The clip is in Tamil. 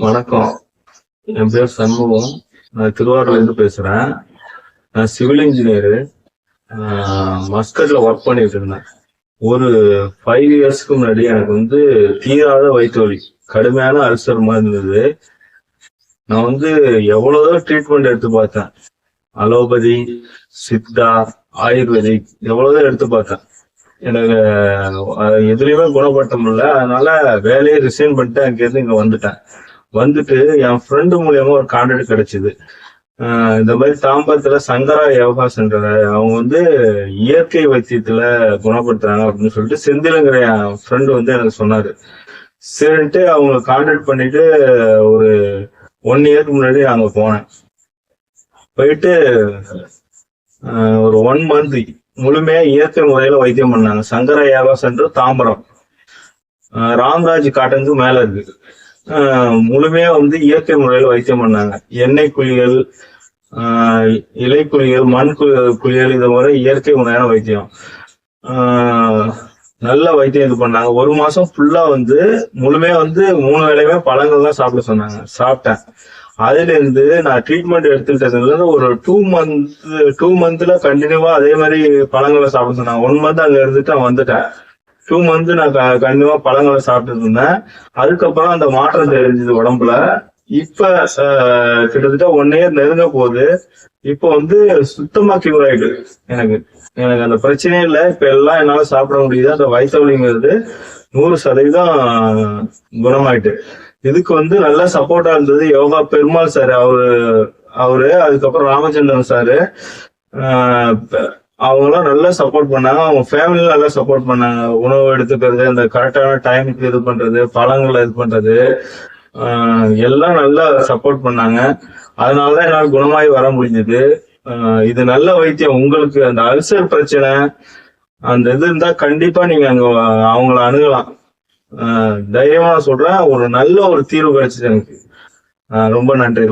வணக்கம். என் பேர் சண்முகம். நான் திருவாரூர்ல இருந்து பேசுறேன். நான் சிவில் இன்ஜினியரு. மஸ்கட்ல ஒர்க் பண்ணிட்டு இருந்தேன். ஒரு 5 இயர்ஸ்க்கு முன்னாடி எனக்கு தீராத வயிற்று வலி, கடுமையான அல்சர் மாதிரி இருந்தது. நான் எவ்வளவோ ட்ரீட்மெண்ட் எடுத்து பார்த்தேன். அலோபதி, சித்தா, ஆயுர்வேதிக் எவ்வளவோ எடுத்து பார்த்தேன். எனக்கு எதுலையுமே குணப்படுத்த முடியல. அதனால வேலையை ரிசைன் பண்ணிட்டு அங்கிருந்து இங்க வந்துட்டு என் ஃப்ரெண்டு மூலியமா ஒரு கான்ட்ராக்ட் கிடைச்சது. இந்த மாதிரி தாம்பரத்துல சங்கரா யோகா சென்டர், அவங்க இயற்கை வைத்தியத்துல குணப்படுத்துறாங்க அப்படின்னு சொல்லிட்டு செந்திலுங்கிற என் ஃப்ரெண்டு எனக்கு சொன்னாரு. சரின்ட்டு அவங்க கான்டாக்ட் பண்ணிட்டு ஒரு 1 இயருக்கு முன்னாடி அங்க போனேன். போயிட்டு ஒரு 1 மந்த் முழுமையா இயற்கை முறையில வைத்தியம் பண்ணாங்க. சங்கரா யோகா சென்டர் தாம்பரம், ராம்ராஜ் காட்டனுக்கு மேல இருக்கு. முழுமையா இயற்கை முறையில வைத்தியம் பண்ணாங்க. எண்ணெய் குளியல், இலை குளியல், மண் குளியல், இது மாதிரி இயற்கை முறையான வைத்தியம். நல்ல வைத்தியம் இது பண்ணாங்க. 1 மாசம் ஃபுல்லா முழுமையா 3 வேளையுமே பழங்கள் தான் சாப்பிட சொன்னாங்க. சாப்பிட்டேன். அதுல இருந்து நான் ட்ரீட்மெண்ட் எடுத்துக்கிட்டதுல இருந்து ஒரு 2 மந்த்ல கண்டினியூவா அதே மாதிரி பழங்களை சாப்பிட சொன்னாங்க. 1 மந்த் அங்க இருந்துட்டு நான் வந்துட்டேன். 2 மந்த் நான் கண்டிப்பா பழங்களை சாப்பிட்டு இருந்தேன். அதுக்கப்புறம் அந்த மாற்றம் தெரிஞ்சது உடம்புல. இப்ப கிட்டத்தட்ட 1 இயர் நெருங்க போகுது. இப்போ சுத்தமா கியூர் ஆயிட்டு எனக்கு அந்த பிரச்சனையே இல்லை. இப்ப எல்லாம் என்னால சாப்பிட முடியுது. அந்த வயிற்று வலிங்கிறது 100% குணமாயிட்டு. இதுக்கு நல்ல சப்போர்ட்டா இருந்தது யோகா பெருமாள் சார், அவரு அதுக்கப்புறம் ராமச்சந்திரன் சாரு, அவங்களாம் நல்லா சப்போர்ட் பண்ணாங்க. அவங்க ஃபேமிலியும் நல்லா சப்போர்ட் பண்ணாங்க. உணவு எடுத்துக்கிறது, அந்த கரெக்டான டைமுக்கு இது பண்றது, பழங்களை இது பண்றது, எல்லாம் நல்லா சப்போர்ட் பண்ணாங்க. அதனாலதான் என்னால குணமாகி வர முடிஞ்சது. இது நல்ல வைத்தியம். உங்களுக்கு அந்த அல்சர் பிரச்சனை அந்த இது இருந்தா கண்டிப்பா நீங்க அங்க அவங்கள அணுகலாம். தைரியமா சொல்றேன், ஒரு நல்ல ஒரு தீர்வு கிடைச்சது எனக்கு. ரொம்ப நன்றி.